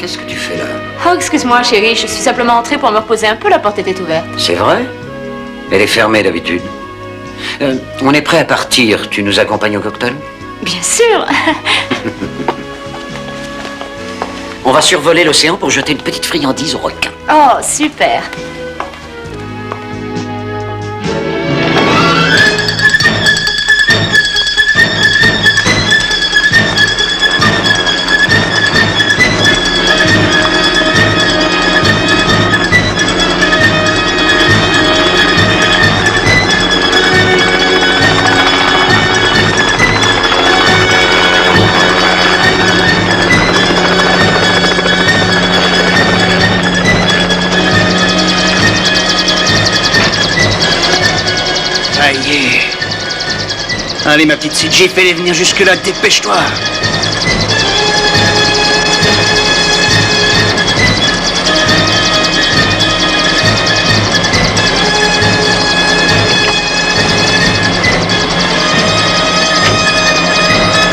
Qu'est-ce que tu fais là? Oh, excuse-moi, chérie, je suis simplement entrée pour me reposer un peu, la porte était ouverte. C'est vrai? Elle est fermée d'habitude. On est prêt à partir. Tu nous accompagnes au cocktail? Bien sûr. On va survoler l'océan pour jeter une petite friandise aux requins. Oh, super. Ça y est. Allez, ma petite CJ, fais-les venir jusque-là, dépêche-toi.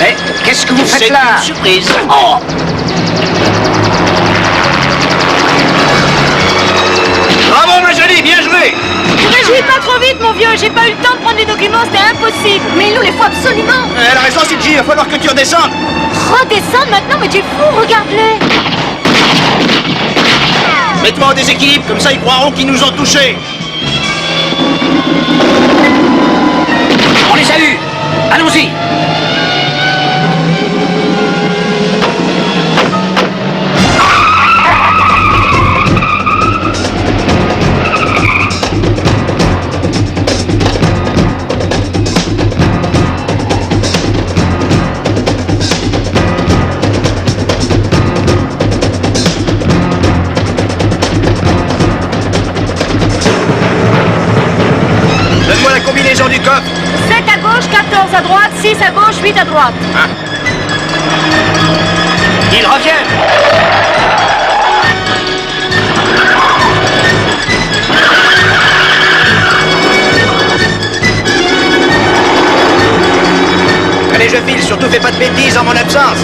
Mais qu'est-ce que vous faites là? C'est une surprise. Oh! Bravo, ma jolie, bien joué. Ne réjouis pas trop vite, mon vieux. J'ai pas eu le temps de prendre les documents, c'était impossible. Mais il nous les faut absolument. Elle a raison, CJ, il va falloir que tu redescendes. Redescendre maintenant, mais tu es fou, regarde-les. Mets-toi en déséquilibre, comme ça ils croiront qu'ils nous ont touchés. On les a eus! Allons-y! Donne-moi la combinaison du coffre. 7 à gauche, 14 à droite, 6 à gauche, 8 à droite. Ils reviennent. Allez, je file, surtout fais pas de bêtises en mon absence.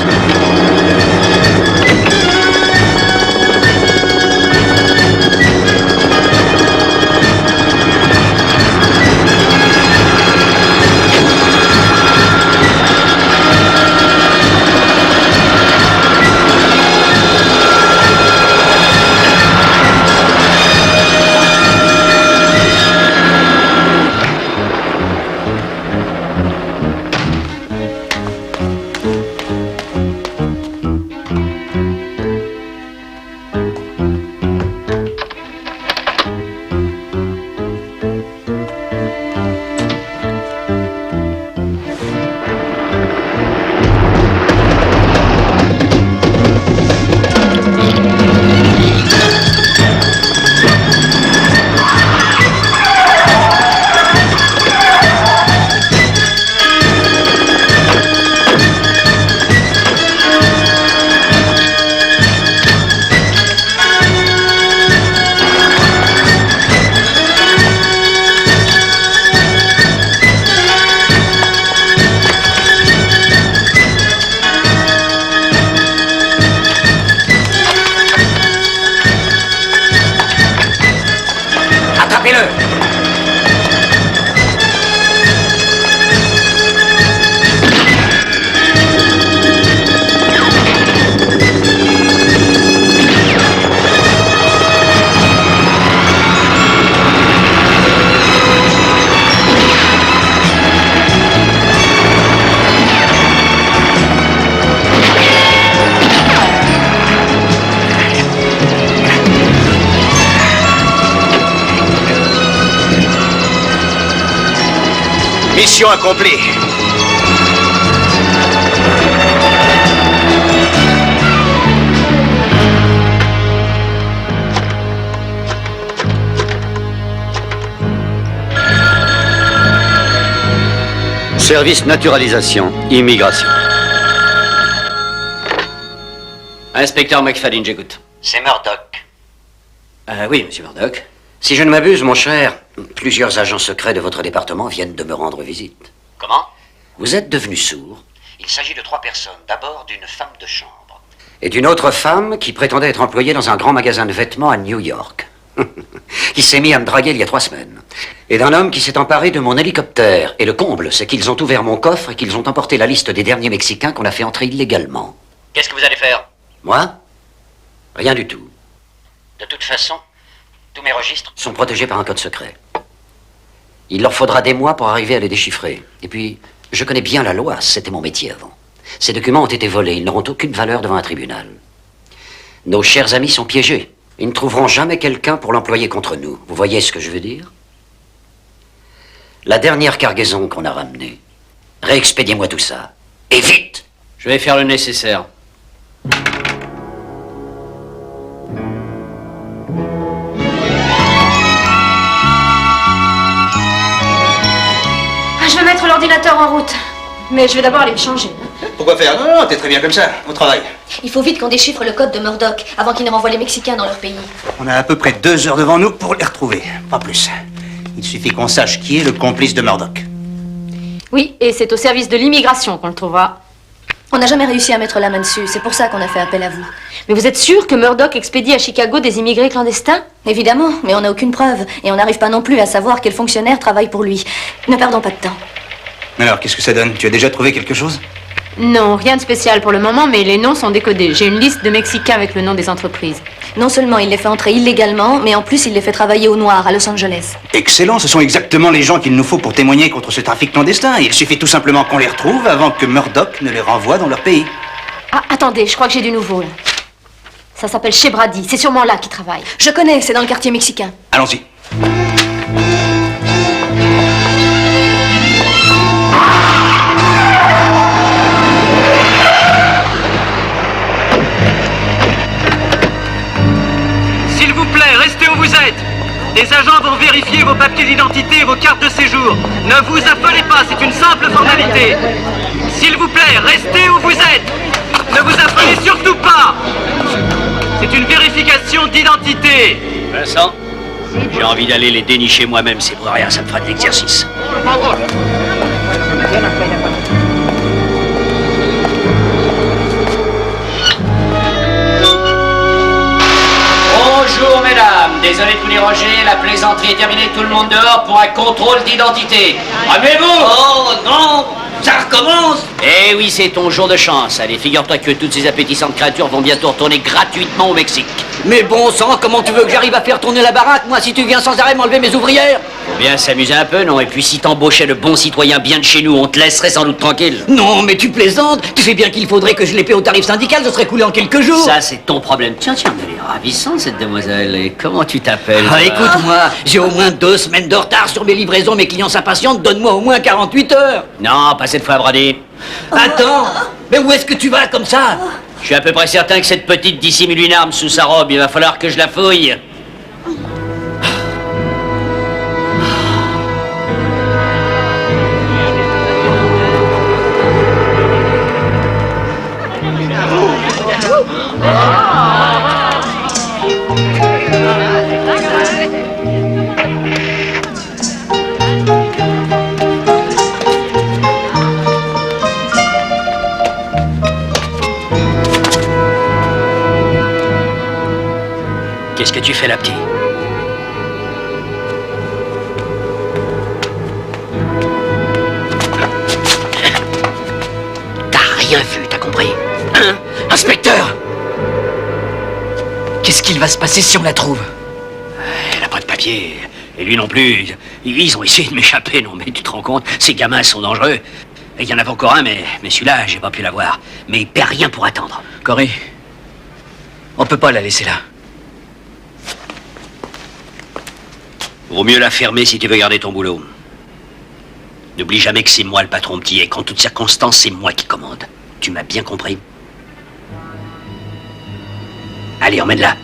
Attrapez-le! Mission accomplie. Service naturalisation, immigration. Inspecteur McFadden, j'écoute. C'est Murdoch. Oui, monsieur Murdoch. Si je ne m'abuse, mon cher, plusieurs agents secrets de votre département viennent de me rendre visite. Comment? Vous êtes devenu sourd. Il s'agit de 3 personnes. D'abord d'une femme de chambre. Et d'une autre femme qui prétendait être employée dans un grand magasin de vêtements à New York. Qui s'est mis à me draguer il y a 3 semaines. Et d'un homme qui s'est emparé de mon hélicoptère. Et le comble, c'est qu'ils ont ouvert mon coffre et qu'ils ont emporté la liste des derniers Mexicains qu'on a fait entrer illégalement. Qu'est-ce que vous allez faire? Moi? Rien du tout. De toute façon, tous mes registres Sont protégés par un code secret. Il leur faudra des mois pour arriver à les déchiffrer. Et puis, je connais bien la loi, c'était mon métier avant. Ces documents ont été volés, ils n'auront aucune valeur devant un tribunal. Nos chers amis sont piégés. Ils ne trouveront jamais quelqu'un pour l'employer contre nous. Vous voyez ce que je veux dire? La dernière cargaison qu'on a ramenée. Réexpédiez-moi tout ça. Et vite! Je vais faire le nécessaire. Je vais mettre l'ordinateur en route. Mais je vais d'abord aller me changer. Pourquoi faire? Non, non, t'es très bien comme ça, au travail. Il faut vite qu'on déchiffre le code de Murdoch avant qu'il ne renvoie les Mexicains dans leur pays. On a à peu près 2 heures devant nous pour les retrouver, pas plus. Il suffit qu'on sache qui est le complice de Murdoch. Oui, et c'est au service de l'immigration qu'on le trouvera. On n'a jamais réussi à mettre la main dessus, c'est pour ça qu'on a fait appel à vous. Mais vous êtes sûr que Murdoch expédie à Chicago des immigrés clandestins? Évidemment, mais on n'a aucune preuve, et on n'arrive pas non plus à savoir quel fonctionnaire travaille pour lui. Ne perdons pas de temps. Alors, qu'est-ce que ça donne? Tu as déjà trouvé quelque chose? Non, rien de spécial pour le moment, mais les noms sont décodés. J'ai une liste de Mexicains avec le nom des entreprises. Non seulement il les fait entrer illégalement, mais en plus il les fait travailler au noir à Los Angeles. Excellent, ce sont exactement les gens qu'il nous faut pour témoigner contre ce trafic clandestin. Il suffit tout simplement qu'on les retrouve avant que Murdoch ne les renvoie dans leur pays. Ah, attendez, je crois que j'ai du nouveau, là. Ça s'appelle chez Brady, c'est sûrement là qu'il travaille. Je connais, c'est dans le quartier mexicain. Allons-y. S'il vous plaît, restez où vous êtes. Des agents vont vérifier vos papiers d'identité et vos cartes de séjour. Ne vous affolez pas, c'est une simple formalité. S'il vous plaît, restez où vous êtes. Ne vous affolez surtout pas. C'est une vérification d'identité. Vincent, j'ai envie d'aller les dénicher moi-même, c'est pour rien, ça me fera de l'exercice. Bonjour mesdames, désolé de vous déranger, la plaisanterie est terminée, tout le monde dehors pour un contrôle d'identité. Ramez-vous! Oh non! Ça recommence! Eh oui, c'est ton jour de chance. Allez, figure-toi que toutes ces appétissantes créatures vont bientôt retourner gratuitement au Mexique. Mais bon sang, comment tu veux que j'arrive à faire tourner la baraque, moi, si tu viens sans arrêt m'enlever mes ouvrières? Faut bien s'amuser un peu, non? Et puis si t'embauchais le bon citoyen bien de chez nous, on te laisserait sans doute tranquille. Non, mais tu plaisantes. Tu sais bien qu'il faudrait que je les paie au tarif syndical, ce serait coulé en quelques jours. Ça, c'est ton problème. Tiens, elle est ravissante, cette demoiselle. Et comment tu t'appelles? Ah, écoute-moi, j'ai au moins 2 semaines de retard sur mes livraisons, mes clients s'impatientent, donne-moi au moins 48 heures. Non, pas cette fois, Brady. Attends, mais où est-ce que tu vas comme ça? Je suis à peu près certain que cette petite dissimule une arme sous sa robe. Il va falloir que je la fouille. Qu'est-ce que tu fais là, petit? T'as rien vu, t'as compris? Hein? Inspecteur! Qu'est-ce qu'il va se passer si on la trouve? Elle a pas de papier. Et lui non plus. Ils ont essayé de m'échapper, non mais tu te rends compte? Ces gamins sont dangereux. Et il y en avait encore un, mais celui-là, j'ai pas pu l'avoir. Mais il perd rien pour attendre. Corey, on peut pas la laisser là. Vaut mieux la fermer si tu veux garder ton boulot. N'oublie jamais que c'est moi le patron, petit, et qu'en toutes circonstances, c'est moi qui commande. Tu m'as bien compris? Allez, emmène-la.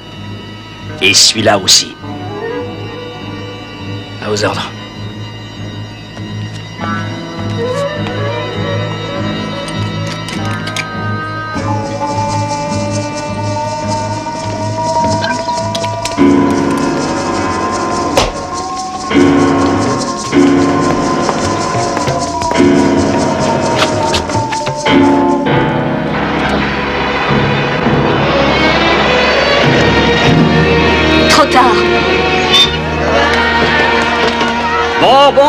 Et celui-là aussi. À vos ordres.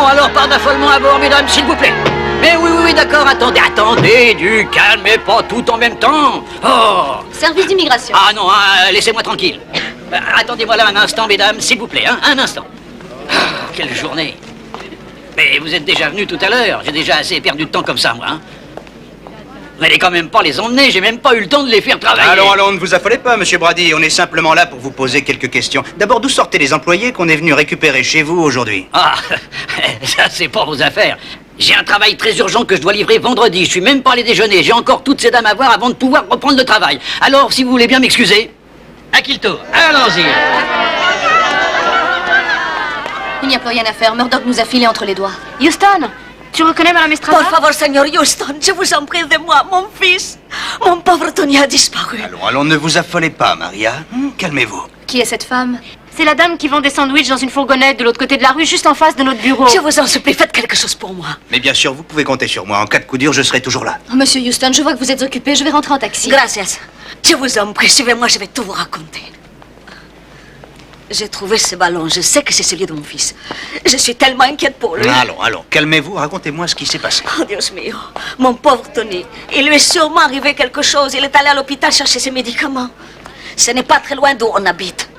alors pas d'affolement à bord, mesdames, s'il vous plaît. Mais oui, d'accord, attendez, du calme et pas tout en même temps. Oh. Service d'immigration. Ah non, laissez-moi tranquille. Attendez-moi là un instant, mesdames, s'il vous plaît, un instant. Quelle journée. Mais vous êtes déjà venus tout à l'heure, j'ai déjà assez perdu de temps comme ça, moi, hein. Vous n'allez quand même pas les emmener, j'ai même pas eu le temps de les faire travailler. Allons, ne vous affolez pas, monsieur Brady. On est simplement là pour vous poser quelques questions. D'abord, d'où sortaient les employés qu'on est venu récupérer chez vous aujourd'hui? Ah, ça c'est pas vos affaires. J'ai un travail très urgent que je dois livrer vendredi. Je suis même pas allé déjeuner. J'ai encore toutes ces dames à voir avant de pouvoir reprendre le travail. Alors, si vous voulez bien m'excuser, à qui le tour? Allons-y. Il n'y a plus rien à faire. Murdoch nous a filé entre les doigts. Houston, tu reconnais Madame Estrada? Por favor, señor Houston, je vous en prie de moi, mon fils. Mon pauvre Tony a disparu. Allons, ne vous affolez pas, Maria. Calmez-vous. Qui est cette femme? C'est la dame qui vend des sandwichs dans une fourgonnette de l'autre côté de la rue, juste en face de notre bureau. Je vous en supplie, faites quelque chose pour moi. Mais bien sûr, vous pouvez compter sur moi. En cas de coup dur, je serai toujours là. Oh, Monsieur Houston, je vois que vous êtes occupé. Je vais rentrer en taxi. Gracias. Je vous en prie, suivez-moi, je vais tout vous raconter. J'ai trouvé ce ballon, je sais que c'est celui de mon fils. Je suis tellement inquiète pour lui. Allons, calmez-vous, racontez-moi ce qui s'est passé. Oh, Dios mío, mon pauvre Tony. Il lui est sûrement arrivé quelque chose. Il est allé à l'hôpital chercher ses médicaments. Ce n'est pas très loin d'où on habite.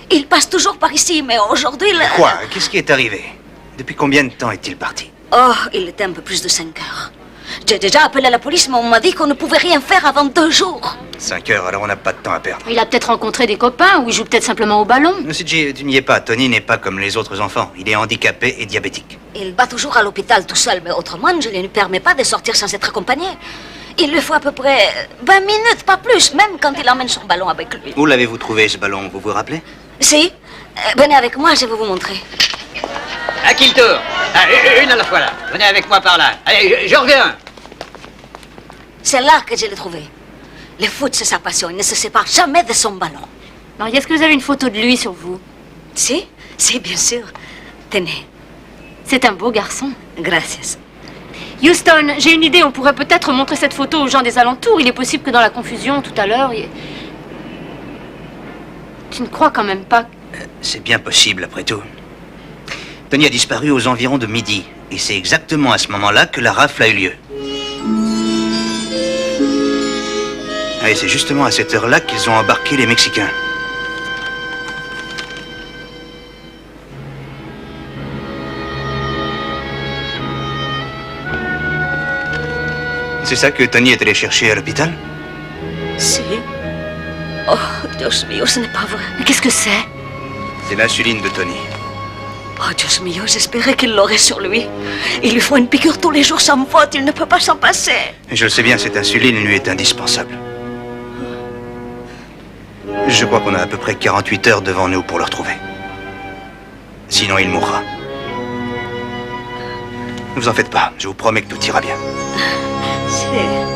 Il passe toujours par ici, mais aujourd'hui... Quoi? Qu'est-ce qui est arrivé? Depuis combien de temps est-il parti? Oh, il était un peu plus de 5 heures. J'ai déjà appelé la police, mais on m'a dit qu'on ne pouvait rien faire avant 2 jours. 5 heures, alors on n'a pas de temps à perdre. Il a peut-être rencontré des copains ou il joue peut-être simplement au ballon. Sidji, tu n'y es pas. Tony n'est pas comme les autres enfants. Il est handicapé et diabétique. Il va toujours à l'hôpital tout seul, mais autrement, je ne lui permets pas de sortir sans être accompagné. Il lui faut à peu près 20 minutes, pas plus, même quand il emmène son ballon avec lui. Où l'avez-vous trouvé, ce ballon? Vous vous rappelez? Si. Venez avec moi, je vais vous montrer. À qui le tour? Une à la fois là. Venez avec moi par là. Allez, je reviens. C'est là que je l'ai trouvé. Le foot, c'est sa passion. Il ne se sépare jamais de son ballon. Marie, est-ce que vous avez une photo de lui sur vous? Si, bien sûr. Tenez. C'est un beau garçon. Gracias. Houston, j'ai une idée. On pourrait peut-être montrer cette photo aux gens des alentours. Il est possible que dans la confusion, tout à l'heure... Tu ne crois quand même pas... C'est bien possible, après tout. Tony a disparu aux environs de midi. Et c'est exactement à ce moment-là que la rafle a eu lieu. Et c'est justement à cette heure-là qu'ils ont embarqué les Mexicains. C'est ça que Tony est allé chercher à l'hôpital? Si. Oh, Dios mío, ce n'est pas vrai. Mais qu'est-ce que c'est? C'est l'insuline de Tony. Oh, Dios mío, j'espérais qu'il l'aurait sur lui. Il lui faut une piqûre tous les jours sans faute. Il ne peut pas s'en passer. Je le sais bien, cette insuline lui est indispensable. Je crois qu'on a à peu près 48 heures devant nous pour le retrouver. Sinon, il mourra. Ne vous en faites pas, je vous promets que tout ira bien. C'est...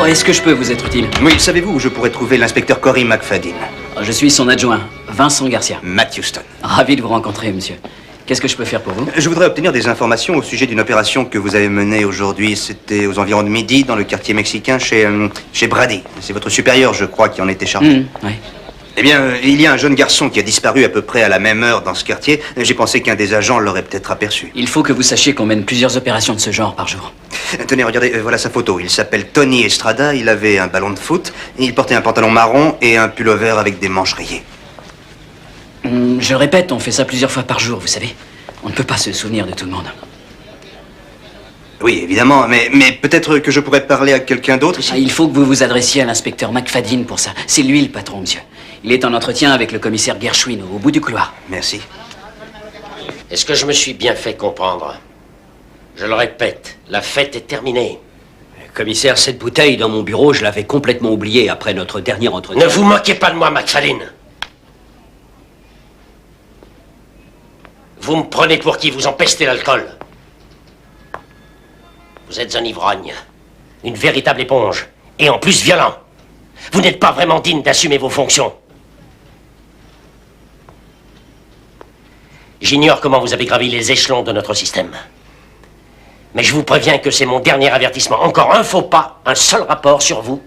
Est-ce que je peux vous être utile? Oui, savez-vous où je pourrais trouver l'inspecteur Cory McFadden? Je suis son adjoint, Vincent Garcia. Matt Houston. Ravi de vous rencontrer, monsieur. Qu'est-ce que je peux faire pour vous? Je voudrais obtenir des informations au sujet d'une opération que vous avez menée aujourd'hui. C'était aux environs de midi, dans le quartier mexicain, chez Brady. C'est votre supérieur, je crois, qui en était chargé. Oui. Eh bien, il y a un jeune garçon qui a disparu à peu près à la même heure dans ce quartier. J'ai pensé qu'un des agents l'aurait peut-être aperçu. Il faut que vous sachiez qu'on mène plusieurs opérations de ce genre par jour. Tenez, regardez, voilà sa photo. Il s'appelle Tony Estrada, il avait un ballon de foot, il portait un pantalon marron et un pullover avec des manches rayées. Je répète, on fait ça plusieurs fois par jour, vous savez. On ne peut pas se souvenir de tout le monde. Oui, évidemment, mais peut-être que je pourrais parler à quelqu'un d'autre ici. Il faut que vous vous adressiez à l'inspecteur McFadden pour ça. C'est lui le patron, monsieur. Il est en entretien avec le commissaire Gershwin au bout du couloir. Merci. Est-ce que je me suis bien fait comprendre? Je le répète, la fête est terminée. Commissaire, cette bouteille dans mon bureau, je l'avais complètement oubliée après notre dernier entretien. Ne vous moquez pas de moi, McFadden. Vous me prenez pour qui? Vous empestez l'alcool. Vous êtes un ivrogne. Une véritable éponge. Et en plus violent. Vous n'êtes pas vraiment digne d'assumer vos fonctions. J'ignore comment vous avez gravi les échelons de notre système. Mais je vous préviens que c'est mon dernier avertissement. Encore un faux pas, un seul rapport sur vous,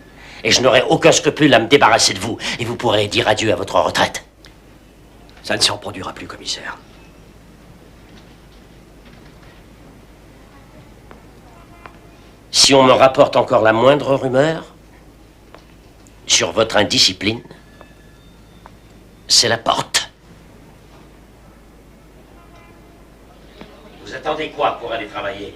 et je n'aurai aucun scrupule à me débarrasser de vous. Et vous pourrez dire adieu à votre retraite. Ça ne se reproduira plus, commissaire. Si on me rapporte encore la moindre rumeur sur votre indiscipline, c'est la porte. Vous attendez quoi pour aller travailler?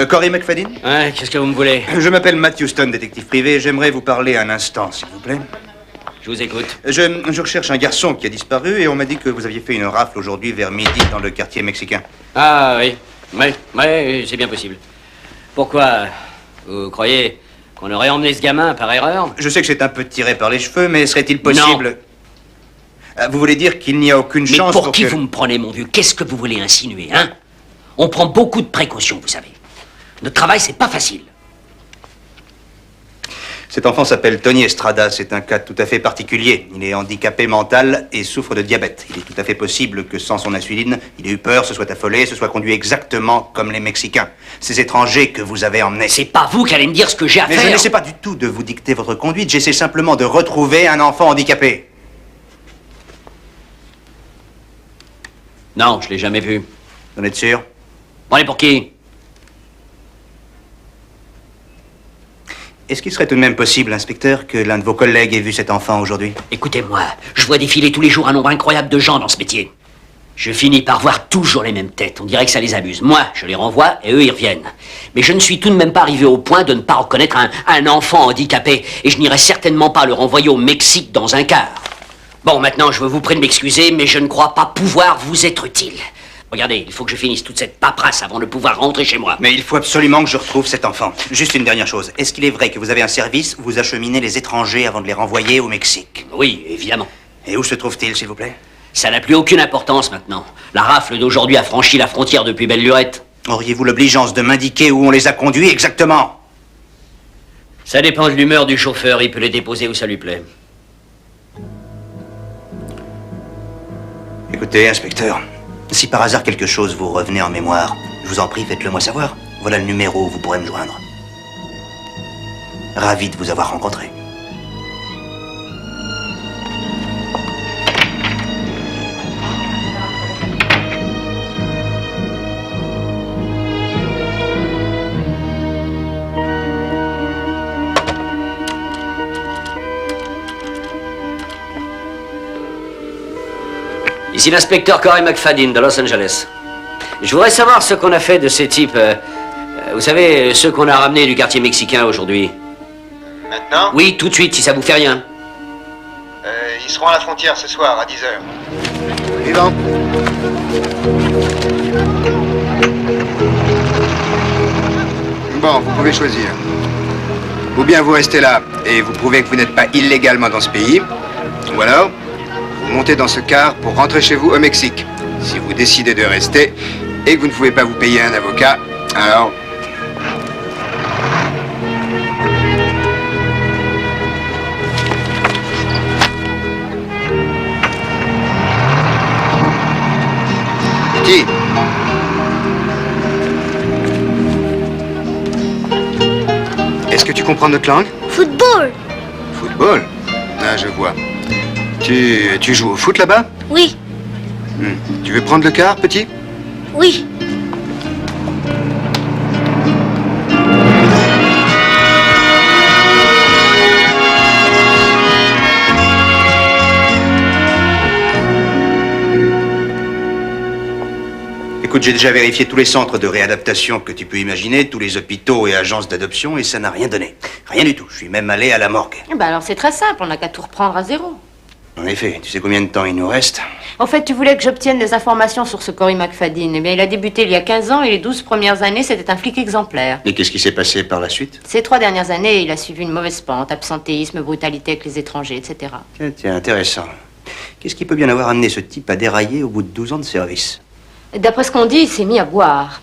Corey McFadden? Ouais, qu'est-ce que vous me voulez? Je m'appelle Matt Houston, détective privé. J'aimerais vous parler un instant, s'il vous plaît. Je vous écoute. Je recherche un garçon qui a disparu et on m'a dit que vous aviez fait une rafle aujourd'hui vers midi dans le quartier mexicain. Ah oui, oui, c'est bien possible. Pourquoi? Vous croyez qu'on aurait emmené ce gamin par erreur? Je sais que c'est un peu tiré par les cheveux, mais serait-il possible... Vous voulez dire qu'il n'y a aucune chance pour qui que... vous me prenez, mon vieux? Qu'est-ce que vous voulez insinuer, hein? On prend beaucoup de précautions, vous savez. Notre travail, c'est pas facile. Cet enfant s'appelle Tony Estrada. C'est un cas tout à fait particulier. Il est handicapé mental et souffre de diabète. Il est tout à fait possible que sans son insuline, il ait eu peur, se soit affolé, se soit conduit exactement comme les Mexicains. Ces étrangers que vous avez emmenés. C'est pas vous qui allez me dire ce que j'ai à faire. Mais je n'essaie pas du tout de vous dicter votre conduite. J'essaie simplement de retrouver un enfant handicapé. Non, je l'ai jamais vu. Vous en êtes sûr? Prenez pour qui? Est-ce qu'il serait tout de même possible, inspecteur, que l'un de vos collègues ait vu cet enfant aujourd'hui? Écoutez-moi, je vois défiler tous les jours un nombre incroyable de gens dans ce métier. Je finis par voir toujours les mêmes têtes. On dirait que ça les amuse. Moi, je les renvoie et eux, ils reviennent. Mais je ne suis tout de même pas arrivé au point de ne pas reconnaître un enfant handicapé. Et je n'irai certainement pas le renvoyer au Mexique dans un quart. Bon, maintenant, je vous prie de m'excuser, mais je ne crois pas pouvoir vous être utile. Regardez, il faut que je finisse toute cette paperasse avant de pouvoir rentrer chez moi. Mais il faut absolument que je retrouve cet enfant. Juste une dernière chose. Est-ce qu'il est vrai que vous avez un service où vous acheminez les étrangers avant de les renvoyer au Mexique? Oui, évidemment. Et où se trouve-t-il, s'il vous plaît? Ça n'a plus aucune importance maintenant. La rafle d'aujourd'hui a franchi la frontière depuis belle lurette. Auriez-vous l'obligeance de m'indiquer où on les a conduits exactement? Ça dépend de l'humeur du chauffeur. Il peut les déposer où ça lui plaît. Écoutez, inspecteur, si par hasard quelque chose vous revenait en mémoire, je vous en prie, faites-le moi savoir. Voilà le numéro où vous pourrez me joindre. Ravi de vous avoir rencontré. Ici l'inspecteur Corey McFadden de Los Angeles. Je voudrais savoir ce qu'on a fait de ces types. Vous savez, ceux qu'on a ramenés du quartier mexicain aujourd'hui. Maintenant? Oui, tout de suite, si ça vous fait rien. Ils seront à la frontière ce soir, à 10h. Suivant. Bon, vous pouvez choisir. Ou bien vous restez là et vous prouvez que vous n'êtes pas illégalement dans ce pays. Ou alors, vous montez dans ce car pour rentrer chez vous au Mexique. Si vous décidez de rester et que vous ne pouvez pas vous payer un avocat, alors... Qui? Est-ce que tu comprends notre langue? Football. Football? Ah, je vois. Tu joues au foot là-bas? Oui, Tu veux prendre le car, petit? oui. Écoute, j'ai déjà vérifié tous les centres de réadaptation que tu peux imaginer, tous les hôpitaux et agences d'adoption, et ça n'a rien donné. Rien du tout. Je suis même allé à la morgue. Eh ben alors c'est très simple, on n'a qu'à tout reprendre à zéro. En effet, tu sais combien de temps il nous reste? En fait, tu voulais que j'obtienne des informations sur ce Cory McFadden. Eh bien, il a débuté il y a 15 ans et les 12 premières années, c'était un flic exemplaire. Et qu'est-ce qui s'est passé par la suite? Ces 3 dernières années, il a suivi une mauvaise pente, absentéisme, brutalité avec les étrangers, etc. Tiens, intéressant. Qu'est-ce qui peut bien avoir amené ce type à dérailler au bout de 12 ans de service? D'après ce qu'on dit, il s'est mis à boire.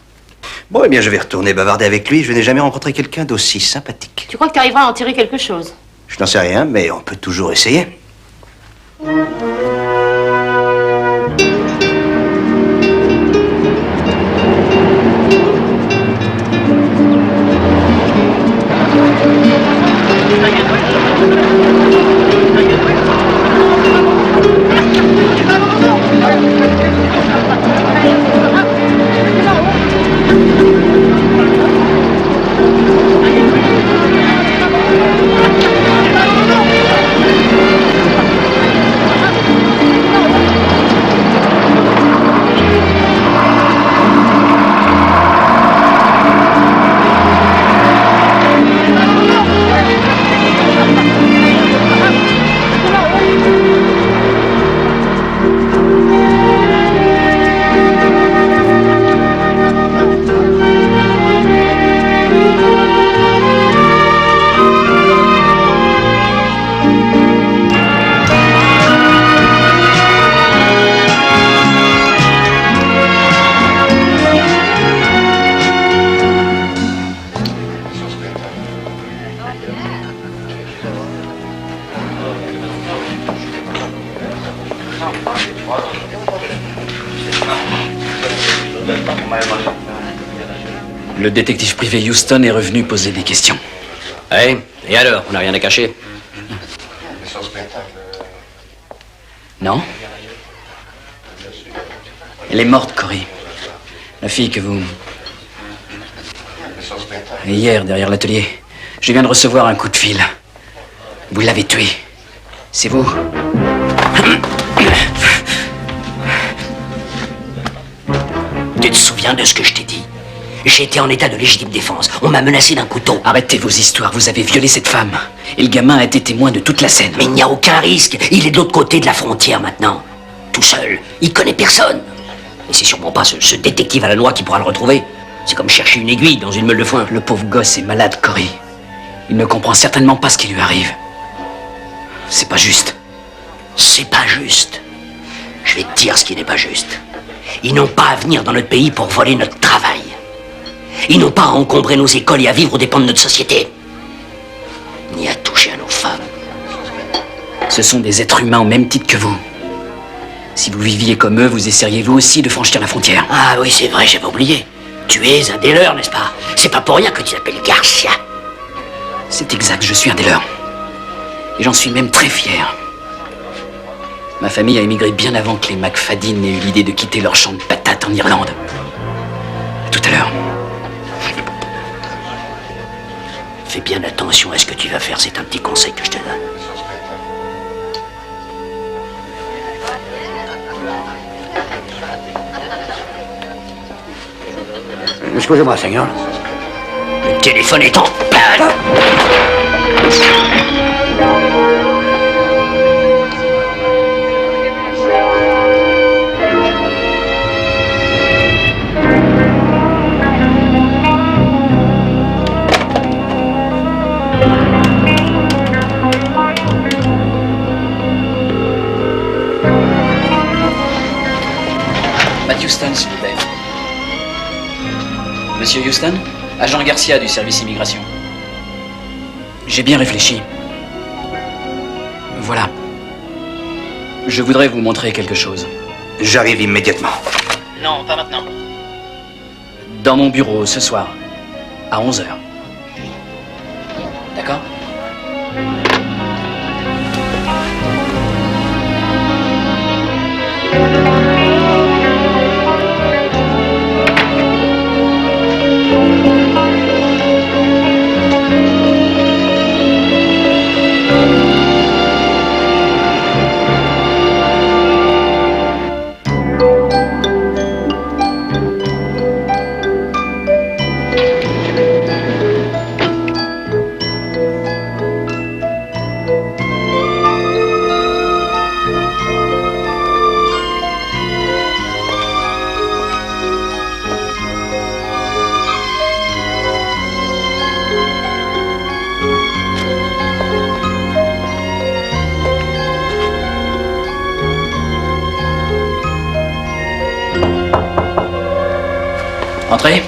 Bon, eh bien, je vais retourner bavarder avec lui. Je n'ai jamais rencontré quelqu'un d'aussi sympathique. Tu crois que tu arriveras à en tirer quelque chose? Je n'en sais rien, mais on peut toujours essayer. Le détective privé Houston est revenu poser des questions. Hey, et alors, on n'a rien à cacher? Non? Elle est morte, Cory. La fille que vous... Et hier, derrière l'atelier, je viens de recevoir un coup de fil. Vous l'avez tuée. C'est vous? Tu te souviens de ce que je t'ai dit? J'étais en état de légitime défense. On m'a menacé d'un couteau. Arrêtez vos histoires, vous avez violé cette femme. Et le gamin a été témoin de toute la scène. Mais il n'y a aucun risque. Il est de l'autre côté de la frontière maintenant. Tout seul. Il connaît personne. Et c'est sûrement pas ce détective à la noix qui pourra le retrouver. C'est comme chercher une aiguille dans une meule de foin. Le pauvre gosse est malade, Cory. Il ne comprend certainement pas ce qui lui arrive. C'est pas juste. C'est pas juste. Je vais te dire ce qui n'est pas juste. Ils n'ont pas à venir dans notre pays pour voler notre travail. Ils n'ont pas à encombrer nos écoles et à vivre aux dépens de notre société. Ni à toucher à nos femmes. Ce sont des êtres humains au même titre que vous. Si vous viviez comme eux, vous essayeriez vous aussi de franchir la frontière. Ah oui, c'est vrai, j'avais oublié. Tu es un des leurs, n'est-ce pas? C'est pas pour rien que tu t'appelles Garcia. C'est exact, je suis un des leurs. Et j'en suis même très fier. Ma famille a émigré bien avant que les McFadden aient eu l'idée de quitter leur champ de patates en Irlande. À tout à l'heure. Fais bien attention à ce que tu vas faire, c'est un petit conseil que je te donne. Excusez-moi, Seigneur. Le téléphone est en panne. Matt Houston, s'il vous plaît. Monsieur Houston, agent Garcia du service immigration. J'ai bien réfléchi. Voilà. Je voudrais vous montrer quelque chose. J'arrive immédiatement. Non, pas maintenant. Dans mon bureau, ce soir, à 11h. D'accord? Entrez.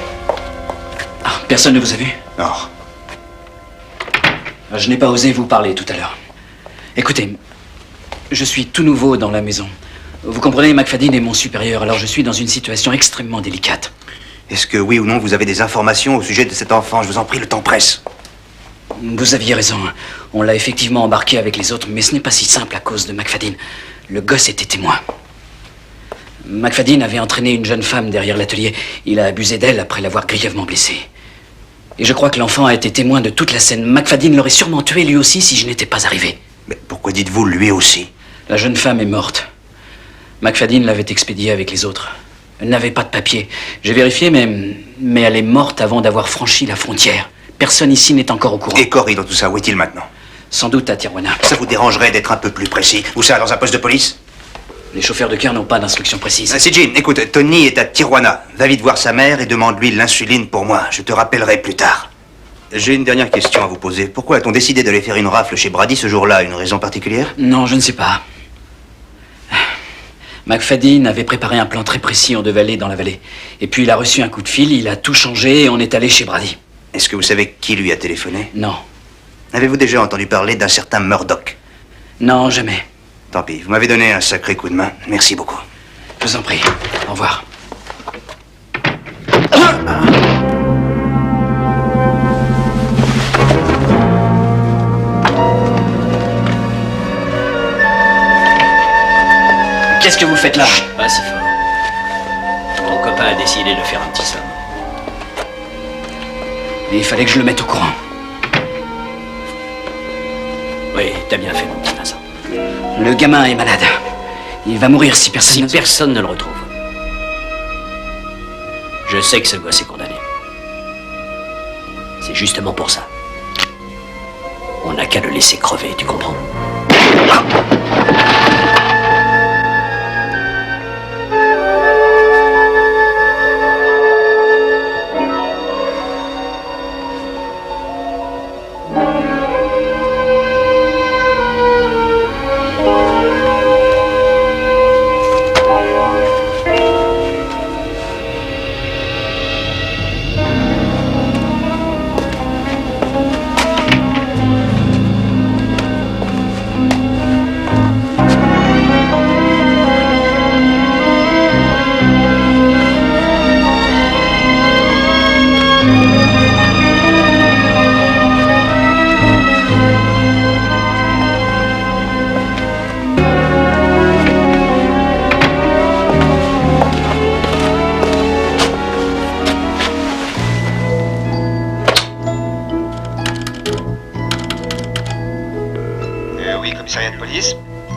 Ah, personne ne vous a vu? Non. Je n'ai pas osé vous parler tout à l'heure. Écoutez, je suis tout nouveau dans la maison. Vous comprenez, McFadden est mon supérieur, alors je suis dans une situation extrêmement délicate. Est-ce que, oui ou non, vous avez des informations au sujet de cet enfant? Je vous en prie, le temps presse. Vous aviez raison. On l'a effectivement embarqué avec les autres, mais ce n'est pas si simple à cause de McFadden. Le gosse était témoin. McFadden avait entraîné une jeune femme derrière l'atelier. Il a abusé d'elle après l'avoir grièvement blessée. Et je crois que l'enfant a été témoin de toute la scène. McFadden l'aurait sûrement tué lui aussi si je n'étais pas arrivé. Mais pourquoi dites-vous lui aussi? La jeune femme est morte. McFadden l'avait expédiée avec les autres. Elle n'avait pas de papier. J'ai vérifié, mais elle est morte avant d'avoir franchi la frontière. Personne ici n'est encore au courant. Et Cory dans tout ça, où est-il maintenant? Sans doute à Tijuana. Ça vous dérangerait d'être un peu plus précis? Où ça, dans un poste de police? Les chauffeurs de cœur n'ont pas d'instructions précises. CJ, écoute, Tony est à Tijuana. Va vite voir sa mère et demande-lui l'insuline pour moi. Je te rappellerai plus tard. J'ai une dernière question à vous poser. Pourquoi a-t-on décidé d'aller faire une rafle chez Brady ce jour-là? Une raison particulière? Non, je ne sais pas. McFadden avait préparé un plan très précis. On devait aller dans la vallée. Et puis il a reçu un coup de fil, il a tout changé et on est allé chez Brady. Est-ce que vous savez qui lui a téléphoné? Non. Avez-vous déjà entendu parler d'un certain Murdoch? Non, jamais. Tant pis, vous m'avez donné un sacré coup de main. Merci beaucoup. Je vous en prie. Au revoir. Qu'est-ce que vous faites là? Pas si fort. Mon copain a décidé de faire un petit somme. Il fallait que je le mette au courant. Oui, t'as bien fait, mon petit Vincent. Le gamin est malade. Il va mourir si personne... Si personne ne le retrouve. Je sais que ce gosse est condamné. C'est justement pour ça. On n'a qu'à le laisser crever, tu comprends?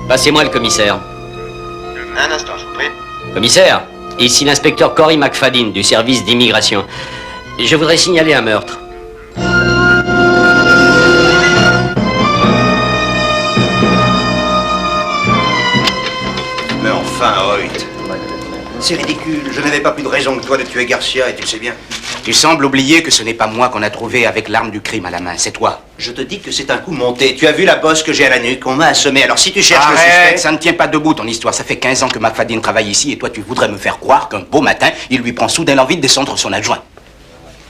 Passez-moi le commissaire. Un instant, je vous prie. Commissaire, ici l'inspecteur Cory McFadden du service d'immigration. Je voudrais signaler un meurtre. Mais enfin, Hoyt. C'est ridicule. Je n'avais pas plus de raison que toi de tuer Garcia et tu le sais bien. Tu sembles oublier que ce n'est pas moi qu'on a trouvé avec l'arme du crime à la main, c'est toi. Je te dis que c'est un coup monté. Tu as vu la bosse que j'ai à la nuque? On m'a assommé. Alors si tu cherches le Arrête, suspect... ça ne tient pas debout ton histoire. Ça fait 15 ans que McFadden travaille ici et toi tu voudrais me faire croire qu'un beau matin, il lui prend soudain l'envie de descendre son adjoint.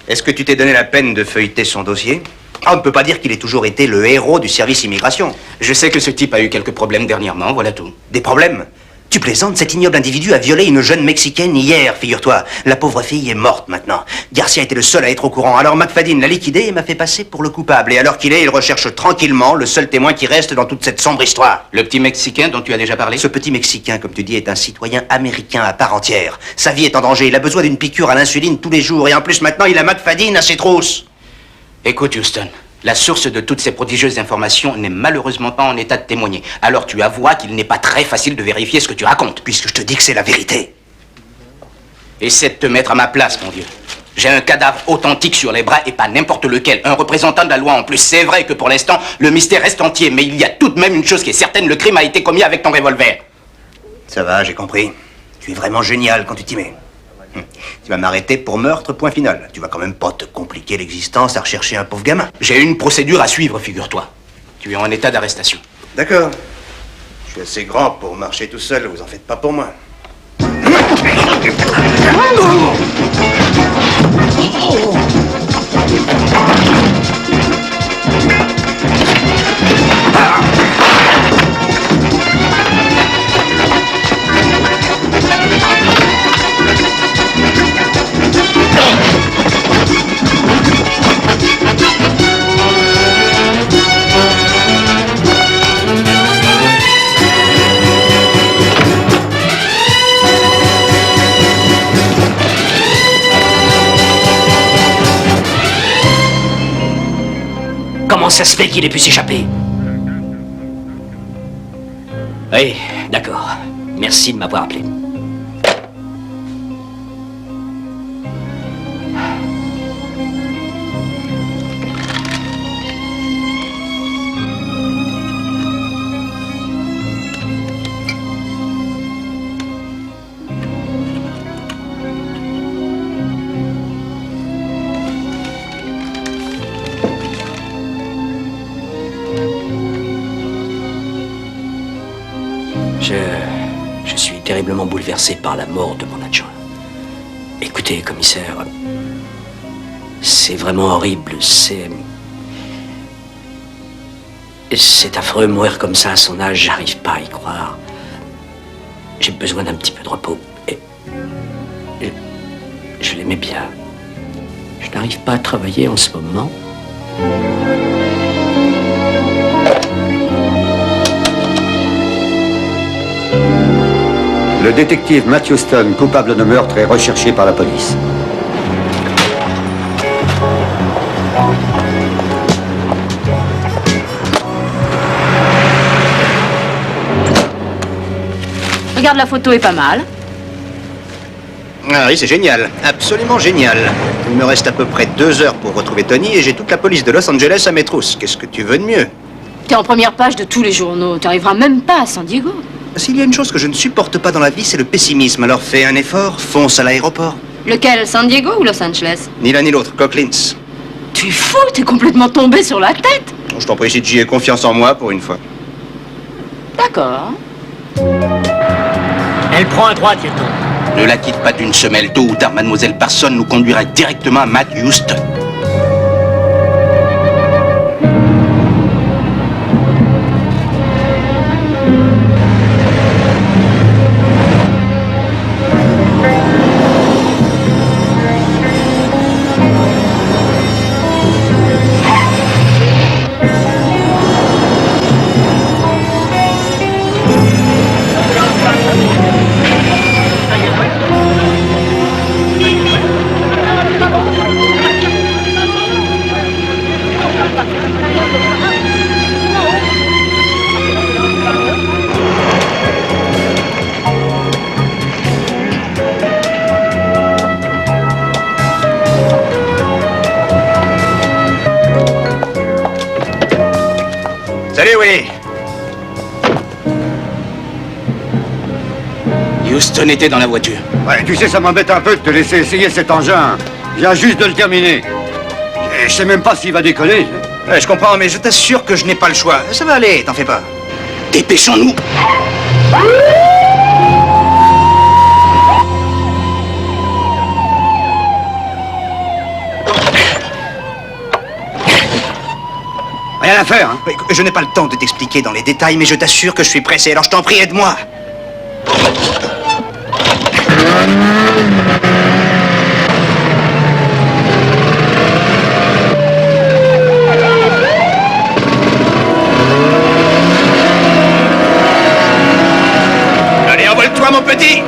Est-ce que tu t'es donné la peine de feuilleter son dossier? On ne peut pas dire qu'il ait toujours été le héros du service immigration. Je sais que ce type a eu quelques problèmes dernièrement, voilà tout. Des problèmes? Tu plaisantes, cet ignoble individu a violé une jeune Mexicaine hier, figure-toi. La pauvre fille est morte maintenant. Garcia était le seul à être au courant. Alors McFadden l'a liquidé et m'a fait passer pour le coupable. Et alors qu'il est, il recherche tranquillement le seul témoin qui reste dans toute cette sombre histoire. Le petit Mexicain dont tu as déjà parlé? Ce petit Mexicain, comme tu dis, est un citoyen américain à part entière. Sa vie est en danger. Il a besoin d'une piqûre à l'insuline tous les jours. Et en plus, maintenant, il a McFadden à ses trousses. Écoute, Houston, la source de toutes ces prodigieuses informations n'est malheureusement pas en état de témoigner. Alors tu avoueras qu'il n'est pas très facile de vérifier ce que tu racontes. Puisque je te dis que c'est la vérité. Essaie de te mettre à ma place, mon vieux. J'ai un cadavre authentique sur les bras et pas n'importe lequel. Un représentant de la loi en plus. C'est vrai que pour l'instant, le mystère reste entier. Mais il y a tout de même une chose qui est certaine. Le crime a été commis avec ton revolver. Ça va, j'ai compris. Tu es vraiment génial quand tu t'y mets. Tu vas m'arrêter pour meurtre, point final. Tu vas quand même pas te compliquer l'existence à rechercher un pauvre gamin. J'ai une procédure à suivre, figure-toi. Tu es en état d'arrestation. D'accord. Je suis assez grand pour marcher tout seul, vous en faites pas pour moi. Comment ça se fait qu'il ait pu s'échapper? Oui, d'accord. Merci de m'avoir appelé. Je suis terriblement bouleversé par la mort de mon adjoint. Écoutez, commissaire, c'est vraiment horrible, c'est affreux, mourir comme ça à son âge, j'arrive pas à y croire. J'ai besoin d'un petit peu de repos. Et je l'aimais bien. Je n'arrive pas à travailler en ce moment. Le détective Matthew Stone, coupable de meurtre, est recherché par la police. Regarde, la photo est pas mal. Ah oui, c'est génial. Absolument génial. Il me reste à peu près 2 heures pour retrouver Tony et j'ai toute la police de Los Angeles à mes trousses. Qu'est-ce que tu veux de mieux? T'es en première page de tous les journaux. T'arriveras même pas à San Diego. S'il y a une chose que je ne supporte pas dans la vie, c'est le pessimisme. Alors fais un effort, fonce à l'aéroport. Lequel, San Diego ou Los Angeles? Ni l'un ni l'autre, Cochlins. Tu es fou, t'es complètement tombé sur la tête. Je t'en prie, si tu aies confiance en moi pour une fois. D'accord. Elle prend à droite, lieutenant. Ne la quitte pas d'une semelle. Tôt ou tard, mademoiselle Parson nous conduira directement à Matt Houston. Salut, Willy. Houston était dans la voiture. Ouais, tu sais, ça m'embête un peu de te laisser essayer cet engin. Je viens juste de le terminer. Et je sais même pas s'il va décoller. Ouais, je comprends, mais je t'assure que je n'ai pas le choix. Ça va aller, t'en fais pas. Dépêchons-nous. Rien à faire, hein. Je n'ai pas le temps de t'expliquer dans les détails, mais je t'assure que je suis pressé. Alors je t'en prie, aide-moi. Allez, envole-toi, mon petit.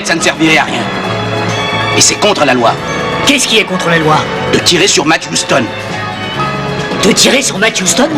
Ça ne servirait à rien. Et c'est contre la loi. Qu'est-ce qui est contre la loi? De tirer sur Matt Houston. De tirer sur Matt Houston?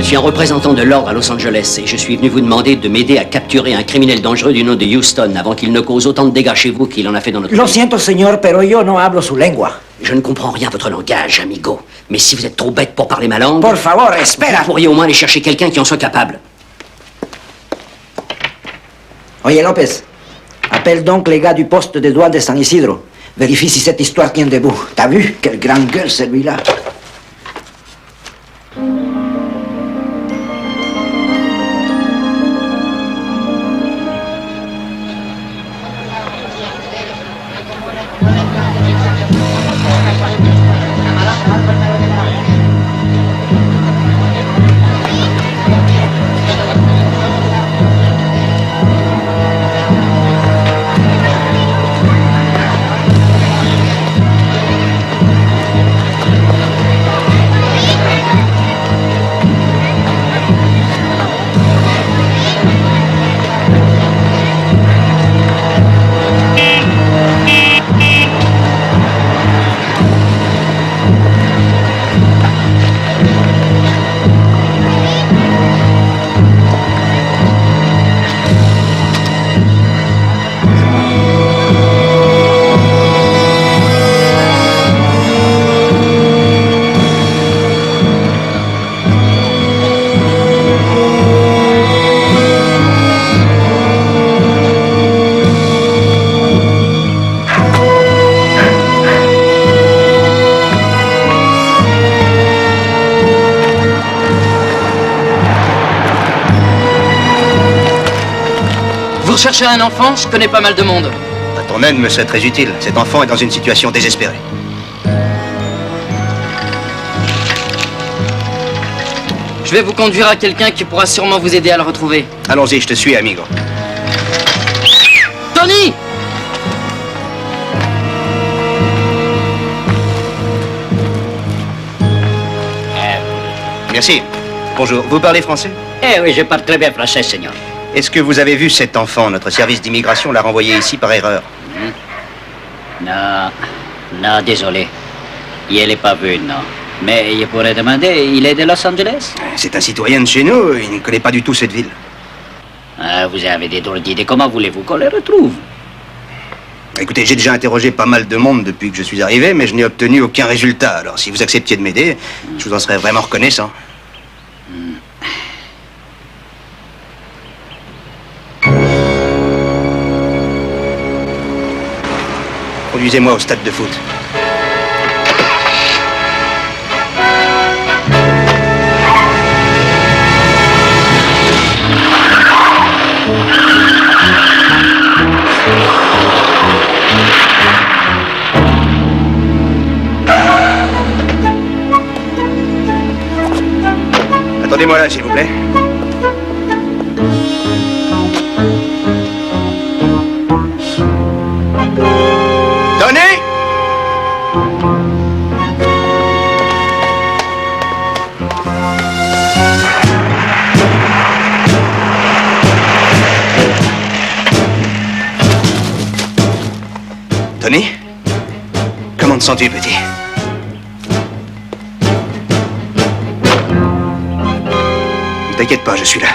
suis un représentant de l'ordre à Los Angeles et je suis venu vous demander de m'aider à capturer un criminel dangereux du nom de Houston avant qu'il ne cause autant de dégâts chez vous qu'il en a fait dans notre Lo pays. siento, señor, pero yo no hablo su lengua. Je ne comprends rien à votre langage, amigo. Mais si vous êtes trop bête pour parler ma langue... Por favor, espera. Vous pourriez au moins aller chercher quelqu'un qui en soit capable. Oye, López, appelle donc les gars du poste de douane de San Isidro. Vérifie si cette histoire tient debout. T'as vu? Quelle grande gueule, celui-là. Vous recherchez un enfant? Je connais pas mal de monde. Ton aide me serait très utile. Cet enfant est dans une situation désespérée. Je vais vous conduire à quelqu'un qui pourra sûrement vous aider à le retrouver. Allons-y, je te suis, amigo. Tony! Merci. Bonjour. Vous parlez français? Eh oui, je parle très bien français, Seigneur. Est-ce que vous avez vu cet enfant? Notre service d'immigration l'a renvoyé ici par erreur. Non, non, désolé. Il n'est pas vu, non. Mais je pourrais demander, il est de Los Angeles? C'est un citoyen de chez nous, il ne connaît pas du tout cette ville. Ah, vous avez des drôles d'idées. Comment voulez-vous qu'on les retrouve? Écoutez, j'ai déjà interrogé pas mal de monde depuis que je suis arrivé, mais je n'ai obtenu aucun résultat. Alors, si vous acceptiez de m'aider, je vous en serais vraiment reconnaissant. Conduisez-moi au stade de foot. Attendez-moi là, s'il vous plaît. Donnez! Tony? Comment te sens-tu, petit? Ne t'inquiète pas, je suis là.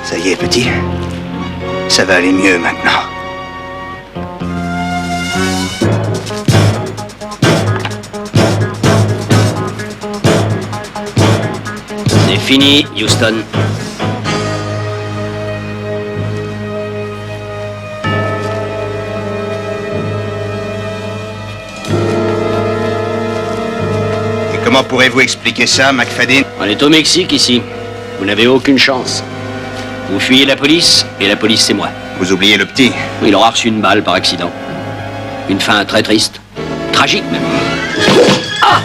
Ça y est, petit. Ça va aller mieux maintenant. C'est fini, Houston. Et comment pourrez-vous expliquer ça, McFadden? On est au Mexique ici. Vous n'avez aucune chance. Vous fuyez la police, et la police c'est moi. Vous oubliez le petit. Il aura reçu une balle par accident. Une fin très triste. Tragique même. Ah!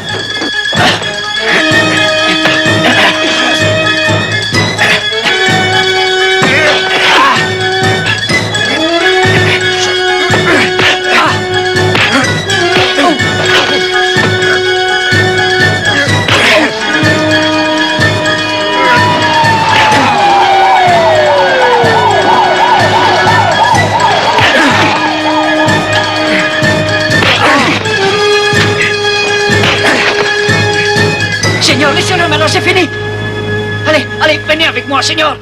Seigneur, laissez-le, maintenant c'est fini. Allez, allez, venez avec moi, Seigneur.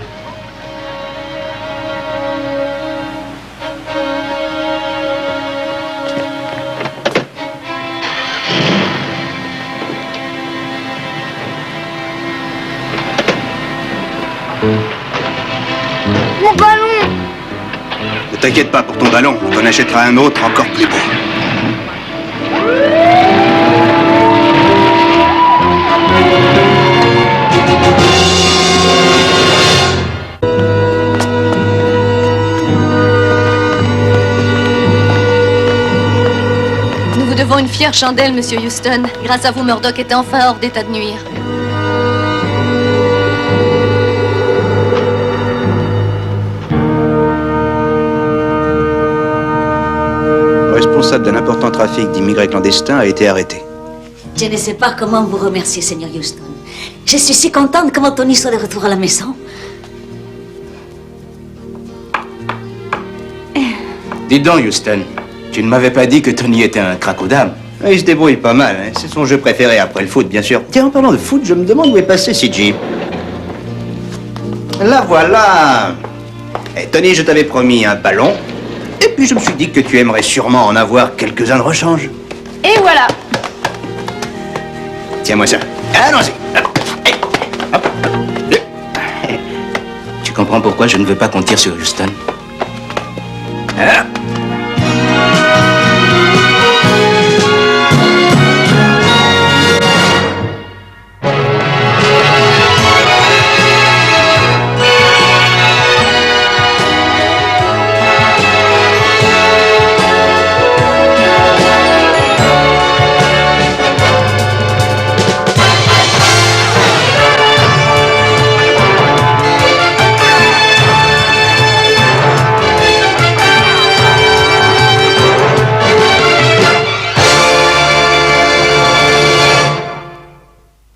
Mon ballon! Ne t'inquiète pas pour ton ballon, on t'en achètera un autre encore plus beau. Nous vous devons une fière chandelle, monsieur Houston. Grâce à vous, Murdoch était enfin hors d'état de nuire. Le responsable d'un important trafic d'immigrés clandestins a été arrêté. Je ne sais pas comment vous remercier, Seigneur Houston. Je suis si contente que mon Tony soit de retour à la maison. Dis donc, Houston, tu ne m'avais pas dit que Tony était un crack aux dames. Il se débrouille pas mal, hein. C'est son jeu préféré après le foot, bien sûr. Tiens, en parlant de foot, je me demande où est passé CJ. La voilà. Eh, Tony, je t'avais promis un ballon. Et puis je me suis dit que tu aimerais sûrement en avoir quelques-uns de rechange. Et voilà. Tiens-moi ça. Allons-y. Hop. Tu comprends pourquoi je ne veux pas qu'on tire sur Houston? Ah.